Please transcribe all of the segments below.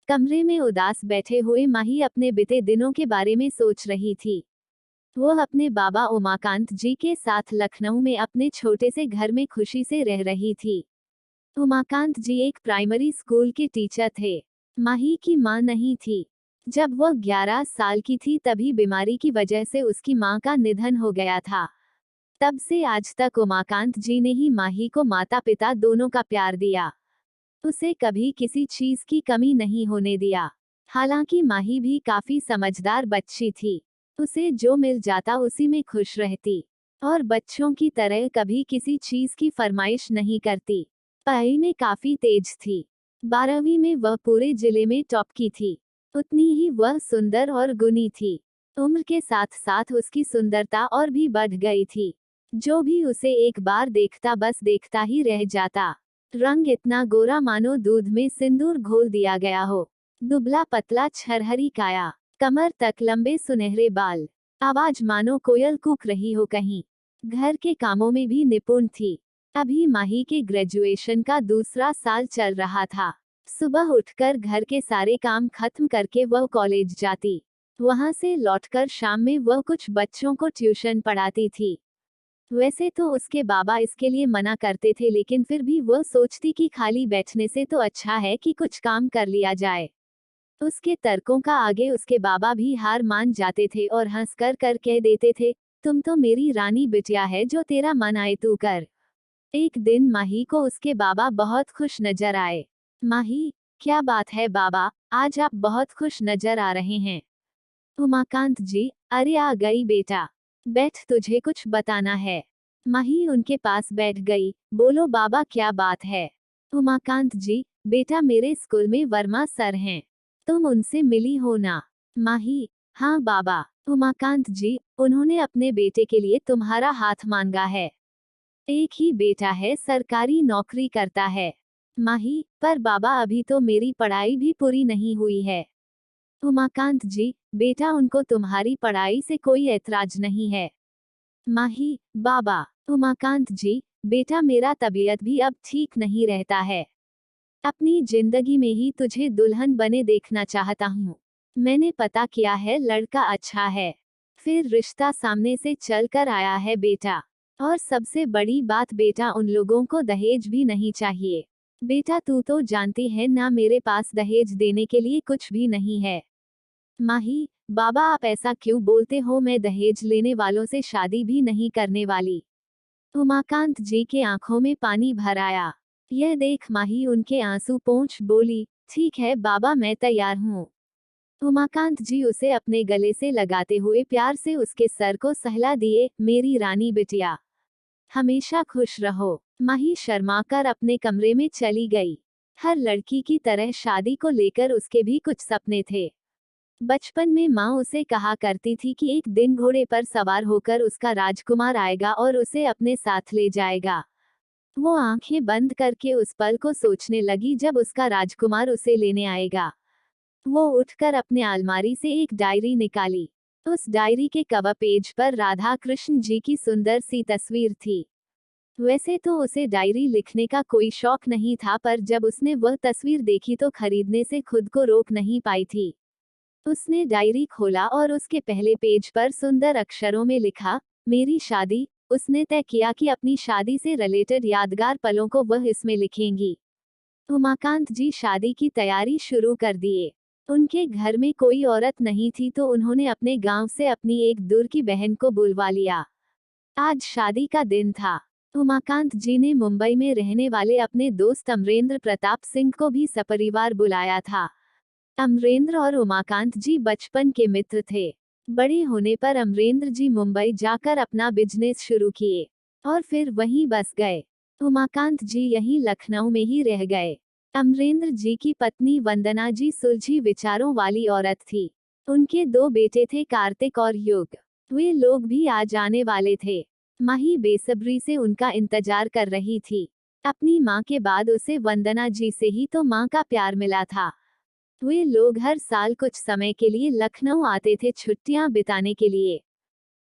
कमरे में उदास बैठे हुए माही अपने बीते दिनों के बारे में सोच रही थी। वो अपने बाबा उमाकांत जी के साथ लखनऊ में अपने छोटे से घर में खुशी से रह रही थी। उमाकांत जी एक प्राइमरी स्कूल के टीचर थे। माही की मां नहीं थी। जब वह 11 साल की थी तभी बीमारी की वजह से उसकी मां का निधन हो गया था। तब से आज तक उमाकांत जी ने ही माही को माता पिता दोनों का प्यार दिया। उसे कभी किसी चीज की कमी नहीं होने दिया। हालांकि माही भी काफी समझदार बच्ची थी। उसे जो मिल जाता उसी में खुश रहती और बच्चों की तरह कभी किसी चीज की फरमाइश नहीं करती। पढ़ाई में काफी तेज थी। 12वीं में वह पूरे जिले में टॉप की थी। उतनी ही वह सुंदर और गुणी थी। उम्र के साथ साथ उसकी सुंदरता और भी बढ़ गई थी। जो भी उसे एक बार देखता बस देखता ही रह जाता। रंग इतना गोरा मानो दूध में सिंदूर घोल दिया गया हो। दुबला पतला छरहरी काया, कमर तक लंबे सुनहरे बाल, आवाज मानो कोयल कूक रही हो कहीं। घर के कामों में भी निपुण थी। अभी माही के ग्रेजुएशन का दूसरा साल चल रहा था। सुबह उठकर घर के सारे काम खत्म करके वह कॉलेज जाती। वहां से लौटकर शाम में वह कुछ बच्चों को ट्यूशन पढ़ाती थी। वैसे तो उसके बाबा इसके लिए मना करते थे लेकिन फिर भी वह सोचती कि खाली बैठने से तो अच्छा है कि कुछ काम कर लिया जाए। उसके तर्कों का आगे उसके बाबा भी हार मान जाते थे और हंस कर कह देते थे, तुम तो मेरी रानी बिटिया है, जो तेरा मन आए तू कर। एक दिन माही को उसके बाबा बहुत खुश नजर आए। माही, क्या बात है बाबा, आज आप बहुत खुश नजर आ रहे हैं। उमाकांत जी, अरे आ गई बेटा, बैठ, तुझे कुछ बताना है। माही उनके पास बैठ गई। बोलो बाबा, क्या बात है। उमाकांत जी, बेटा मेरे स्कूल में वर्मा सर हैं, तुम उनसे मिली हो ना। माही, हाँ बाबा। उमाकांत जी, उन्होंने अपने बेटे के लिए तुम्हारा हाथ मांगा है। एक ही बेटा है, सरकारी नौकरी करता है। माही, पर बाबा अभी तो मेरी पढ़ाई भी पूरी नहीं हुई है। उमाकांत जी, बेटा उनको तुम्हारी पढ़ाई से कोई ऐतराज नहीं है। माही, बाबा। उमाकांत जी, बेटा मेरा तबीयत भी अब ठीक नहीं रहता है। अपनी जिंदगी में ही तुझे दुल्हन बने देखना चाहता हूँ। मैंने पता किया है, लड़का अच्छा है। फिर रिश्ता सामने से चल कर आया है बेटा। और सबसे बड़ी बात बेटा, उन लोगों को दहेज भी नहीं चाहिए। बेटा तू तो जानती है ना, मेरे पास दहेज देने के लिए कुछ भी नहीं है। माही, बाबा आप ऐसा क्यों बोलते हो, मैं दहेज लेने वालों से शादी भी नहीं करने वाली। उमाकांत जी के आंखों में पानी भर आया। यह देख माही उनके आंसू पोंछ बोली, ठीक है बाबा, मैं तैयार हूँ। उमाकांत जी उसे अपने गले से लगाते हुए प्यार से उसके सर को सहला दिए, मेरी रानी बिटिया, हमेशा खुश रहो। माही शर्माकर अपने कमरे में चली गई। हर लड़की की तरह शादी को लेकर उसके भी कुछ सपने थे। बचपन में माँ उसे कहा करती थी कि एक दिन घोड़े पर सवार होकर उसका राजकुमार आएगा और उसे अपने साथ ले जाएगा। वो आंखें बंद करके उस पल को सोचने लगी जब उसका राजकुमार उसे लेने आएगा। वो उठकर अपने अलमारी से एक डायरी निकाली। उस डायरी के कवर पेज पर राधा कृष्ण जी की सुंदर सी तस्वीर थी। वैसे तो उसे डायरी लिखने का कोई शौक नहीं था, पर जब उसने वह तस्वीर देखी तो खरीदने से खुद को रोक नहीं पाई थी। उसने डायरी खोला और उसके पहले पेज पर सुंदर अक्षरों में लिखा, मेरी शादी। उसने तय किया कि अपनी शादी से रिलेटेड यादगार पलों को वह इसमें लिखेंगी। उमाकांत जी शादी की तैयारी शुरू कर दिए। उनके घर में कोई औरत नहीं थी तो उन्होंने अपने गांव से अपनी एक दूर की बहन को बुलवा लिया। आज शादी का दिन था। उमाकांत जी ने मुंबई में रहने वाले अपने दोस्त अमरेंद्र प्रताप सिंह को भी सपरिवार बुलाया था। अमरेंद्र और उमाकांत जी बचपन के मित्र थे। बड़े होने पर अमरेंद्र जी मुंबई जाकर अपना बिजनेस शुरू किए और फिर वहीं बस गए। उमाकांत जी यहीं लखनऊ में ही रह गए। अमरेंद्र जी की पत्नी वंदना जी सुलझी विचारों वाली औरत थी। उनके दो बेटे थे, कार्तिक और युग। वे लोग भी आ जाने वाले थे। माही बेसब्री से उनका इंतजार कर रही थी। अपनी माँ के बाद उसे वंदना जी से ही तो माँ का प्यार मिला था। वे लोग हर साल कुछ समय के लिए लखनऊ आते थे छुट्टियां बिताने के लिए।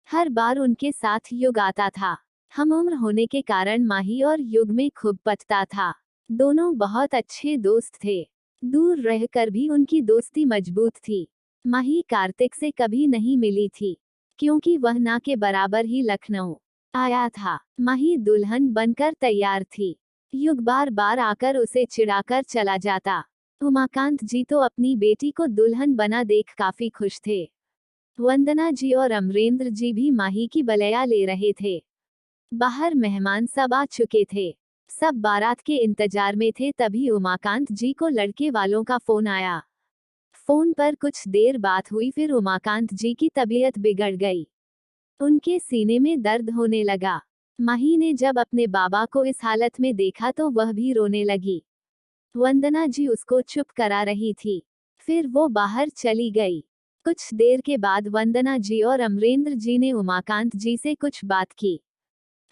हर बार उनके साथ युग आता था। हम उम्र होने के कारण माही और युग में खूब पटता था। दोनों बहुत अच्छे दोस्त थे। दूर रहकर भी उनकी दोस्ती मजबूत थी। माही कार्तिक से कभी नहीं मिली थी, क्योंकि वह ना के बराबर ही लखनऊ आया था। माही दुल्हन बनकर तैयार थी। युग बार बार आकर उसे चिढ़ाकर चला जाता। उमाकांत जी तो अपनी बेटी को दुल्हन बना देख काफी खुश थे। वंदना जी और अमरेंद्र जी भी माही की बलैया ले रहे थे। बाहर मेहमान सब आ चुके थे। सब बारात के इंतजार में थे, तभी उमाकांत जी को लड़के वालों का फोन आया। फोन पर कुछ देर बात हुई, फिर उमाकांत जी की तबीयत बिगड़ गई। उनके सीने में दर्द होने लगा। माही ने जब अपने बाबा को इस हालत में देखा तो वह भी रोने लगी। वंदना जी उसको चुप करा रही थी। फिर वो बाहर चली गई। कुछ देर के बाद वंदना जी और अमरेंद्र जी ने उमाकांत जी से कुछ बात की।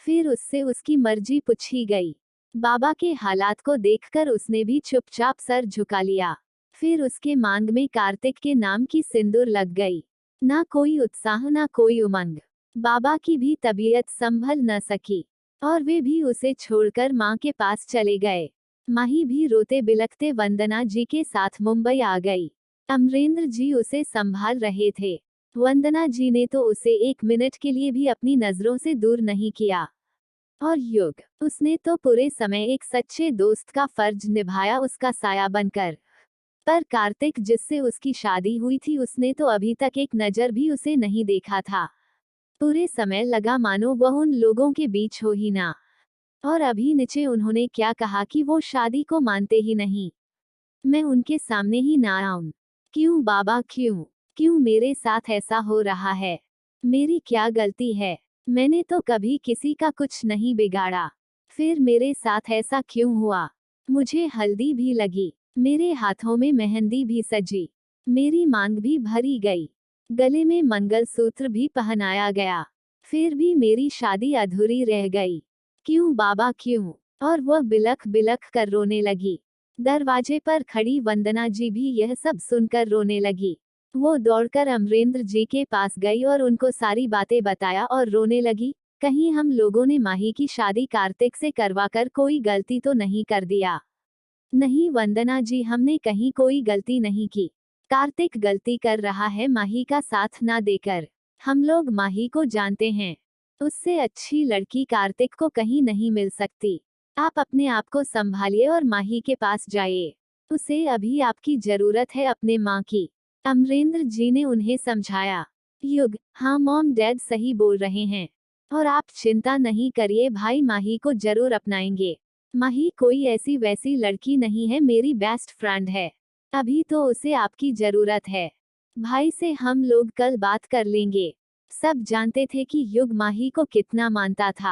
फिर उससे उसकी मर्जी पूछी गई। बाबा के हालात को देखकर उसने भी चुपचाप सर झुका लिया। फिर उसके मांग में कार्तिक के नाम की सिंदूर लग गई। ना कोई उत्साह ना कोई उमंग। बाबा की भी तबीयत संभल न सकी और वे भी उसे छोड़कर मां के पास चले गए। माही भी रोते बिलखते वंदना जी के साथ मुंबई आ गई। अमरेंद्र जी उसे संभाल रहे थे। वंदना जी ने तो उसे 1 मिनट के लिए भी अपनी नजरों से दूर नहीं किया। और युग, उसने तो पूरे समय एक सच्चे दोस्त का फर्ज निभाया, उसका साया बनकर। पर कार्तिक जिससे उसकी शादी हुई थी, उसने तो अभी तक एक नजर भी उसे नहीं देखा था। पूरे समय लगा मानो वह उन लोगों के बीच हो ही ना। और अभी नीचे उन्होंने क्या कहा कि वो शादी को मानते ही नहीं। मैं उनके सामने ही ना आऊं। क्यों बाबा, क्यों क्यों मेरे साथ ऐसा हो रहा है? मेरी क्या गलती है? मैंने तो कभी किसी का कुछ नहीं बिगाड़ा। फिर मेरे साथ ऐसा क्यों हुआ? मुझे हल्दी भी लगी, मेरे हाथों में मेहंदी भी सजी, मेरी मांग भी भरी गई, गले में मंगलसूत्र भी पहनाया गया, फिर भी मेरी शादी अधूरी रह गई। क्यों बाबा, क्यों? और वह बिलख बिलख कर रोने लगी। दरवाजे पर खड़ी वंदना जी भी यह सब सुनकर रोने लगी। वो दौड़कर अमरेंद्र जी के पास गई और उनको सारी बातें बताया और रोने लगी। कहीं हम लोगों ने माही की शादी कार्तिक से करवाकर कोई गलती तो नहीं कर दिया? नहीं वंदना जी, हमने कहीं कोई गलती नहीं की। कार्तिक गलती कर रहा है माही का साथ ना देकर। हम लोग माही को जानते हैं। उससे अच्छी लड़की कार्तिक को कहीं नहीं मिल सकती। आप अपने आप को संभालिए और माही के पास जाइए। उसे अभी आपकी जरूरत है, अपने माँ की। अमरेंद्र जी ने उन्हें समझाया। युग, हाँ मॉम डैड सही बोल रहे हैं। और आप चिंता नहीं करिए भाई, माही को जरूर अपनाएंगे। माही कोई ऐसी वैसी लड़की नहीं है, मेरी बेस्ट फ्रेंड है। अभी तो उसे आपकी जरूरत है। भाई से हम लोग कल बात कर लेंगे। सब जानते थे कि युग माही को कितना मानता था।